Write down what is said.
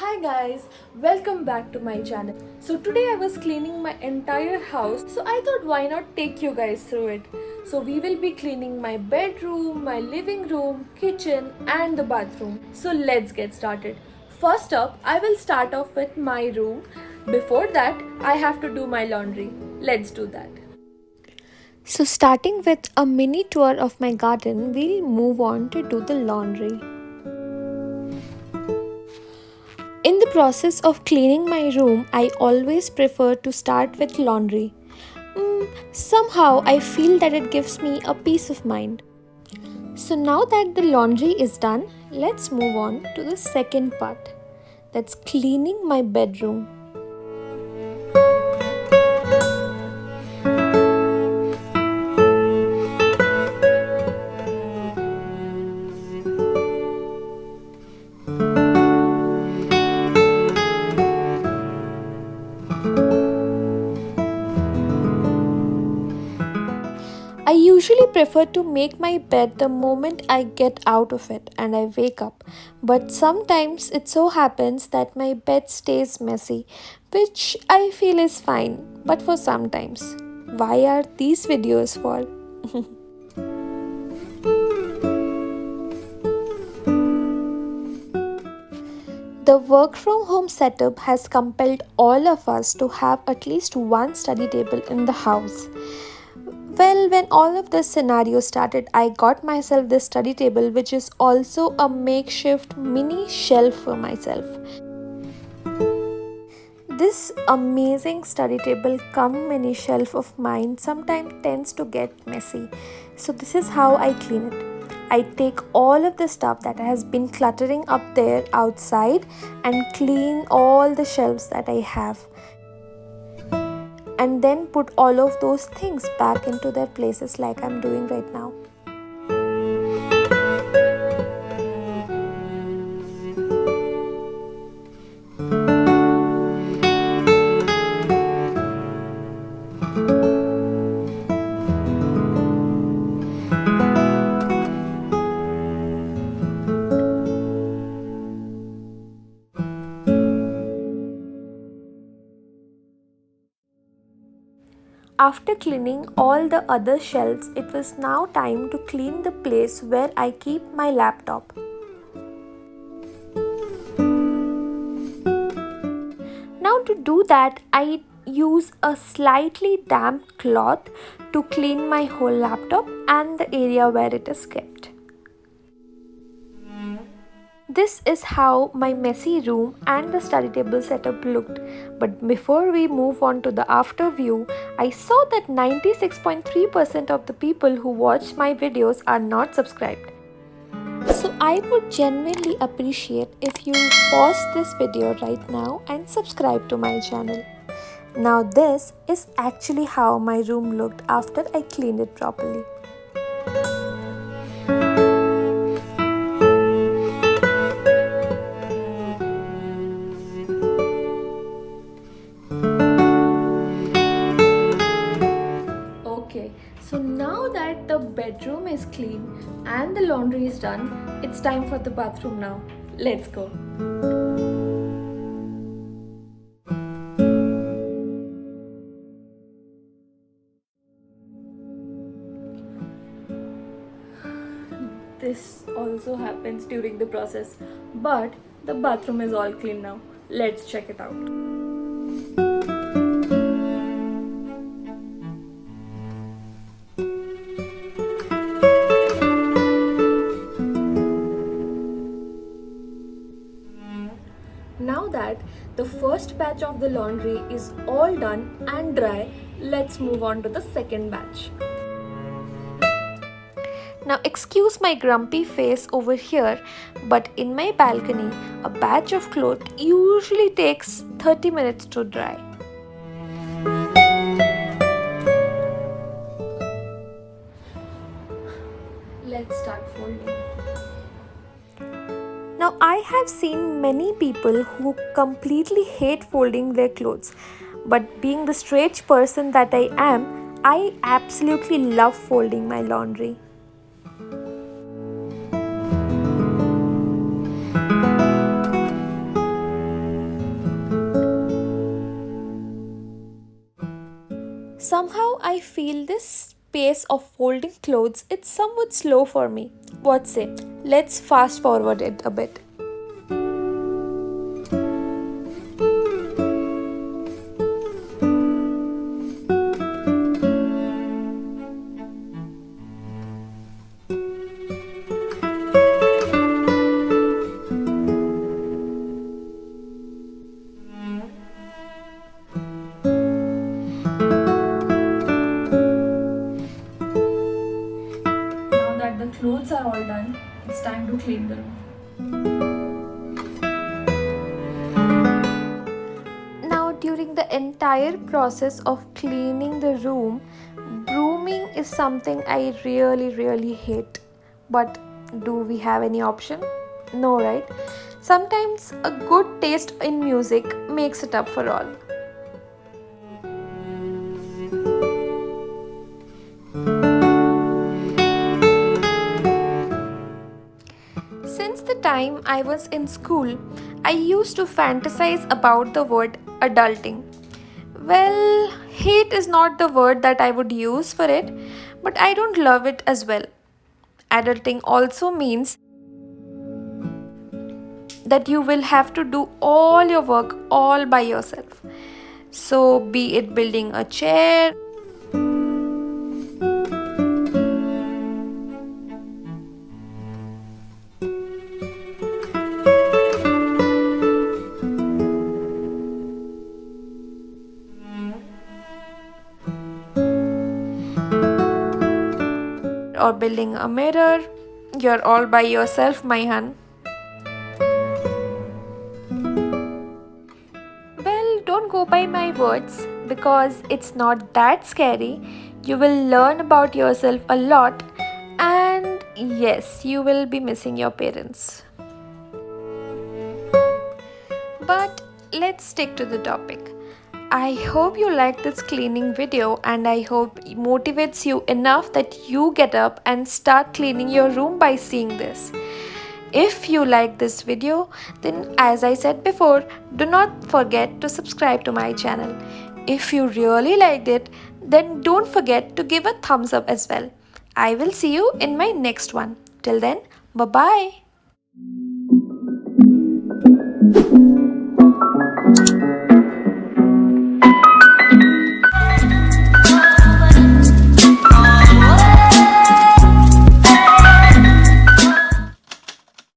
Hi guys, welcome back to my channel. So today I was cleaning my entire house, so I thought why not take you guys through it. So we will be cleaning my bedroom, my living room, kitchen and the bathroom. So let's get started. First up, I will start off with my room. Before that, I have to do my laundry. Let's do that. So starting with a mini tour of my garden, we'll move on to do the laundry. In the process of cleaning my room, I always prefer to start with laundry. Somehow I feel that it gives me a peace of mind. So now that the laundry is done, let's move on to the second part. That's cleaning my bedroom. I usually prefer to make my bed the moment I get out of it and I wake up. But sometimes it so happens that my bed stays messy, which I feel is fine, but for sometimes. Why are these videos for? The work from home setup has compelled all of us to have at least one study table in the house. Well, when all of this scenario started, I got myself this study table, which is also a makeshift mini shelf for myself. This amazing study table cum mini shelf of mine sometimes tends to get messy. So this is how I clean it. I take all of the stuff that has been cluttering up there outside and clean all the shelves that I have. And then put all of those things back into their places like I'm doing right now. After cleaning all the other shelves, it was now time to clean the place where I keep my laptop. Now to do that, I use a slightly damp cloth to clean my whole laptop and the area where it is kept. This is how my messy room and the study table setup looked. But before we move on to the after view, I saw that 96.3% of the people who watch my videos are not subscribed. So I would genuinely appreciate if you pause this video right now and subscribe to my channel. Now this is actually how my room looked after I cleaned it properly. Okay, so now that the bedroom is clean and the laundry is done, it's time for the bathroom now. Let's go. This also happens during the process, but the bathroom is all clean now. Let's check it out. Now that the first batch of the laundry is all done and dry, let's move on to the second batch. Now excuse my grumpy face over here, but in my balcony, a batch of clothes usually takes 30 minutes to dry. Let's start folding. Now I have seen many people who completely hate folding their clothes, but being the strange person that I am, I absolutely love folding my laundry. Somehow I feel this pace of folding clothes it's somewhat slow for me. What say? Let's fast forward it a bit. Now that the clothes are all done, it's time to clean the room. Now, during the entire process of cleaning the room, brooming is something I really hate. But do we have any option? No, right? Sometimes a good taste in music makes it up for all. Since the time I was in school, I used to fantasize about the word adulting. Well, hate is not the word that I would use for it, but I don't love it as well. Adulting also means that you will have to do all your work all by yourself. So, be it building a chair or building a mirror, you're all by yourself, my hun. Well, don't go by my words because it's not that scary. You will learn about yourself a lot, and yes, you will be missing your parents. But let's stick to the topic. I hope you like this cleaning video and I hope it motivates you enough that you get up and start cleaning your room by seeing this. If you like this video, then as I said before, do not forget to subscribe to my channel. If you really liked it, then don't forget to give a thumbs up as well. I will see you in my next one. Till then, bye bye.